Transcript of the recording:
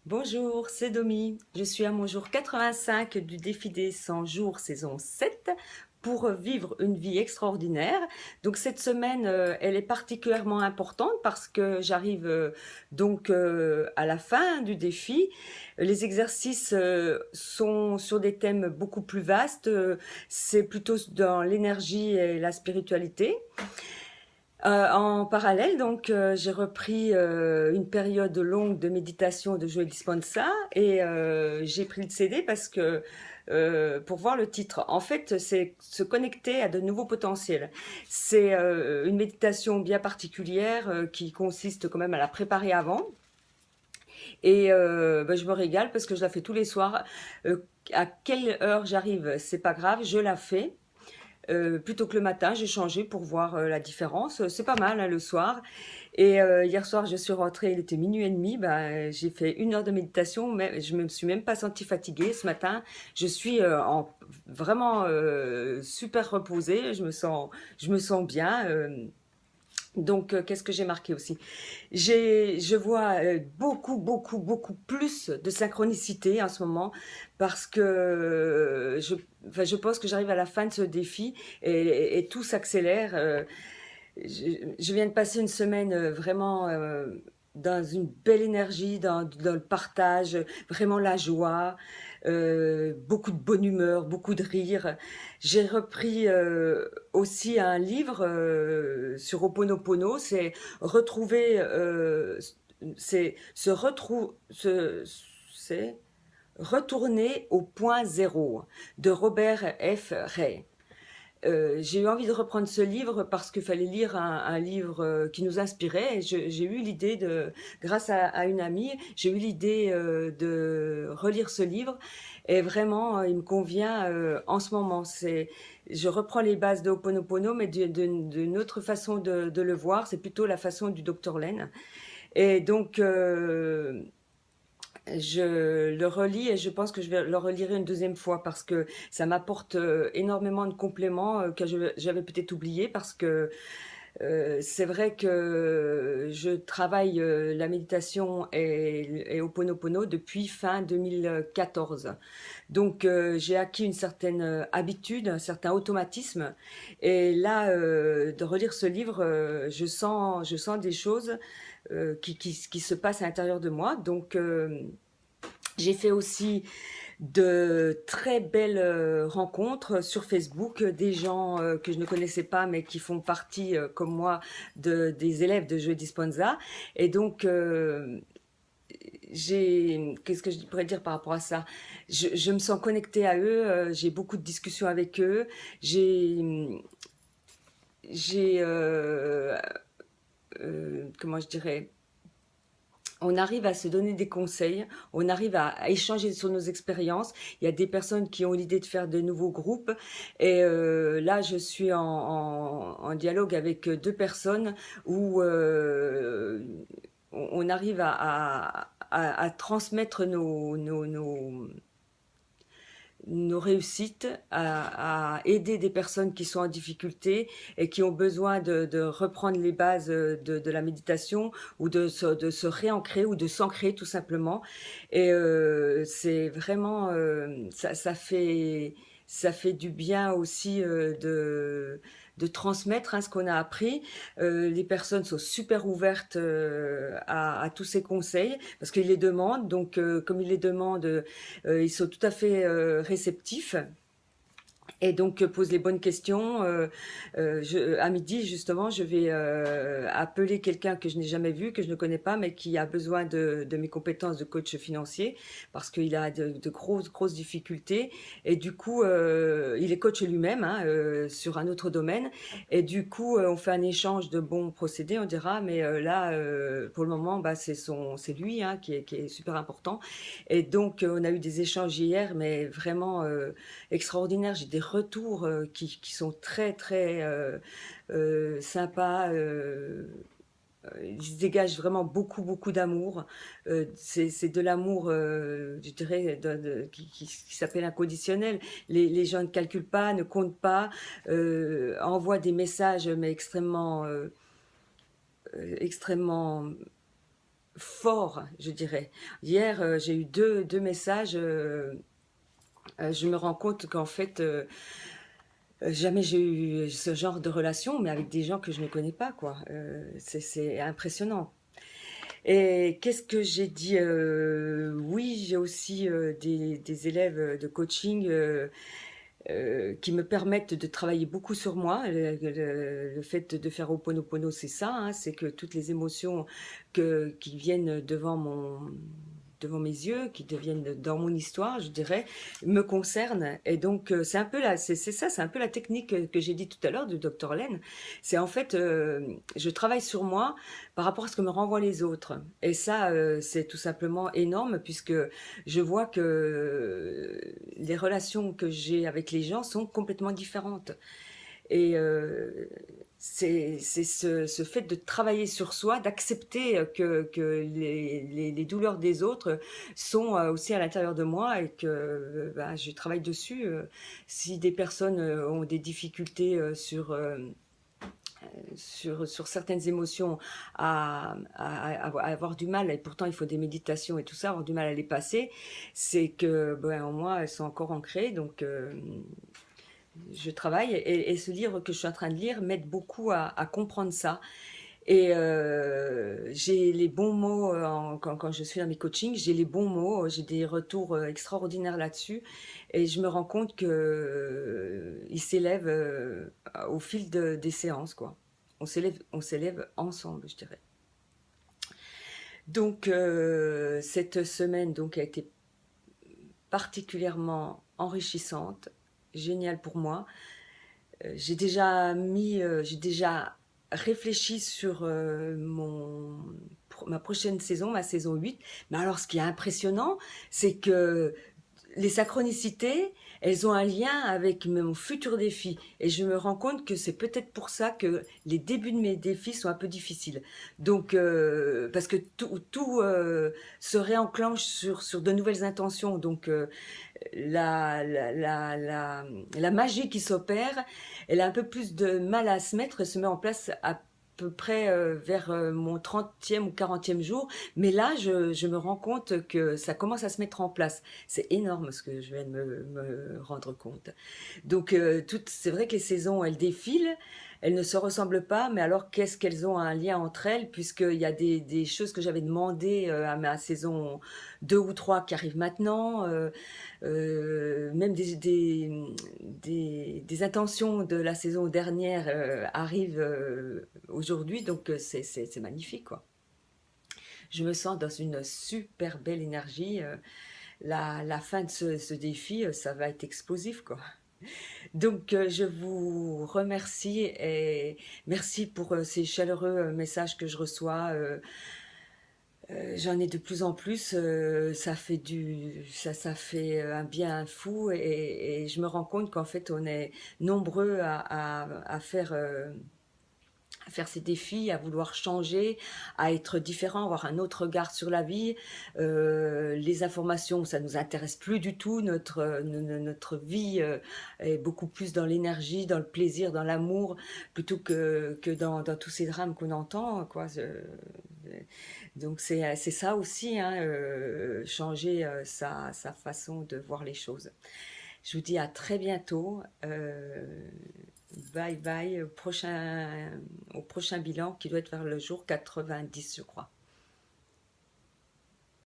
Bonjour, c'est Domi. Je suis à mon jour 85 du défi des 100 jours saison 7 pour vivre une vie extraordinaire. Donc cette semaine, elle est particulièrement importante parce que j'arrive à la fin du défi. Les exercices sont sur des thèmes beaucoup plus vastes. C'est plutôt dans l'énergie et la spiritualité. En parallèle, j'ai repris une période longue de méditation de Joe Dispenza et j'ai pris le CD parce que pour voir le titre. En fait, c'est se connecter à de nouveaux potentiels. C'est une méditation bien particulière qui consiste quand même à la préparer avant. Et je me régale parce que je la fais tous les soirs. À quelle heure j'arrive, c'est pas grave, je la fais. Plutôt que le matin, j'ai changé pour voir la différence. C'est pas mal hein, le soir. Et hier soir, je suis rentrée, il était minuit et demi. Bah, j'ai fait 1 heure de méditation, mais je me suis même pas sentie fatiguée ce matin. Je suis vraiment super reposée. Je me sens bien. Qu'est-ce que j'ai marqué aussi? Je vois beaucoup plus de synchronicité en ce moment parce que je pense que j'arrive à la fin de ce défi et tout s'accélère. Je viens de passer une semaine vraiment dans une belle énergie, dans le partage, vraiment la joie, beaucoup de bonne humeur, beaucoup de rire. J'ai repris aussi un livre sur Ho'oponopono, retrouver, c'est se retrouver, c'est retourner au point zéro de Robert F. Ray. J'ai eu envie de reprendre ce livre parce qu'il fallait lire un livre qui nous inspirait. Et j'ai eu l'idée grâce à une amie, j'ai eu l'idée de relire ce livre. Et vraiment, il me convient en ce moment. Je reprends les bases de Ho'oponopono, mais d'une autre façon de le voir. C'est plutôt la façon du docteur Len. Et donc, je le relis et je pense que je vais le relire une deuxième fois parce que ça m'apporte énormément de compléments que j'avais peut-être oublié parce que c'est vrai que je travaille la méditation et Ho'oponopono depuis fin 2014. Donc j'ai acquis une certaine habitude, un certain automatisme. Et là, de relire ce livre, je sens des choses qui se passent à l'intérieur de moi. J'ai fait aussi de très belles rencontres sur Facebook, des gens que je ne connaissais pas mais qui font partie, comme moi, des élèves de Joe Dispenza. Et donc, qu'est-ce que je pourrais dire par rapport à ça? Je me sens connectée à eux, j'ai beaucoup de discussions avec eux, j'ai, comment je dirais, on arrive à se donner des conseils, on arrive à échanger sur nos expériences. Il y a des personnes qui ont l'idée de faire de nouveaux groupes. Et là, je suis en dialogue avec deux personnes où on arrive à transmettre nos réussites, à aider des personnes qui sont en difficulté et qui ont besoin de reprendre les bases de la méditation ou de se réancrer ou de s'ancrer tout simplement. Et c'est vraiment, ça fait du bien aussi de transmettre hein, ce qu'on a appris. Les personnes sont super ouvertes à tous ces conseils parce qu'ils les demandent. Donc, comme ils les demandent, ils sont tout à fait réceptifs et donc pose les bonnes questions. À midi, justement, je vais appeler quelqu'un que je n'ai jamais vu, que je ne connais pas, mais qui a besoin de mes compétences de coach financier parce qu'il a de grosses difficultés. Et du coup, il est coach lui-même hein, sur un autre domaine. Et du coup, on fait un échange de bons procédés, on dira. Mais là, pour le moment, bah, c'est lui hein, qui est super important. Et donc, on a eu des échanges hier, mais vraiment extraordinaires. J'ai des retours qui sont très sympas. Ils se dégagent vraiment beaucoup d'amour. C'est de l'amour, je dirais, qui s'appelle inconditionnel. Les gens ne calculent pas, ne comptent pas, envoient des messages, mais extrêmement fort, je dirais. Hier, j'ai eu deux messages. Je me rends compte qu'en fait, jamais j'ai eu ce genre de relation, mais avec des gens que je ne connais pas, quoi. C'est impressionnant. Et qu'est-ce que j'ai dit? Oui, j'ai aussi des élèves de coaching qui me permettent de travailler beaucoup sur moi. Le fait de faire Ho'oponopono, c'est ça, hein, c'est que toutes les émotions qui viennent devant mes yeux, qui deviennent dans mon histoire, je dirais, me concernent. Et donc, c'est un peu c'est ça, c'est un peu la technique que j'ai dit tout à l'heure du docteur Len. C'est en fait, je travaille sur moi par rapport à ce que me renvoient les autres. Et ça, c'est tout simplement énorme puisque je vois que les relations que j'ai avec les gens sont complètement différentes. Et c'est ce fait de travailler sur soi, d'accepter que les douleurs des autres sont aussi à l'intérieur de moi et que ben, je travaille dessus. Si des personnes ont des difficultés sur certaines émotions à avoir du mal, et pourtant il faut des méditations et tout ça, avoir du mal à les passer, c'est que ben, en moi elles sont encore ancrées, donc je travaille et ce livre que je suis en train de lire m'aide beaucoup à comprendre ça. Et j'ai les bons mots quand je suis dans mes coachings, j'ai les bons mots, j'ai des retours extraordinaires là-dessus et je me rends compte que ils s'élèvent au fil des séances, quoi. On s'élève ensemble, je dirais. Donc cette semaine donc a été particulièrement enrichissante, géniale pour moi. J'ai déjà réfléchi sur ma prochaine saison, ma saison 8. Mais alors, ce qui est impressionnant, c'est que les synchronicités, elles ont un lien avec mon futur défi. Et je me rends compte que c'est peut-être pour ça que les débuts de mes défis sont un peu difficiles. Donc, parce que tout se réenclenche sur de nouvelles intentions. Donc, la magie qui s'opère, elle a un peu plus de mal à se mettre et se met en place à peu près vers mon 30e ou 40e jour. Mais là, je me rends compte que ça commence à se mettre en place. C'est énorme ce que je viens de me rendre compte. Donc, c'est vrai que les saisons, elles défilent. Elles ne se ressemblent pas, mais alors qu'est-ce qu'elles ont un lien entre elles, puisqu'il y a des choses que j'avais demandées à ma saison 2 ou 3 qui arrivent maintenant, même des intentions de la saison dernière arrivent aujourd'hui, donc c'est magnifique, quoi. Je me sens dans une super belle énergie. La fin de ce défi, ça va être explosif, quoi. Donc, je vous remercie et merci pour ces chaleureux messages que je reçois. J'en ai de plus en plus, ça fait un bien fou et je me rends compte qu'en fait on est nombreux à faire ces défis, à vouloir changer, à être différent, avoir un autre regard sur la vie. Les informations, ça nous intéresse plus du tout. Notre vie est beaucoup plus dans l'énergie, dans le plaisir, dans l'amour, plutôt que dans tous ces drames qu'on entend, quoi. Donc c'est ça aussi, hein, changer sa façon de voir les choses. Je vous dis à très bientôt. Bye bye au prochain bilan qui doit être vers le jour 90, je crois.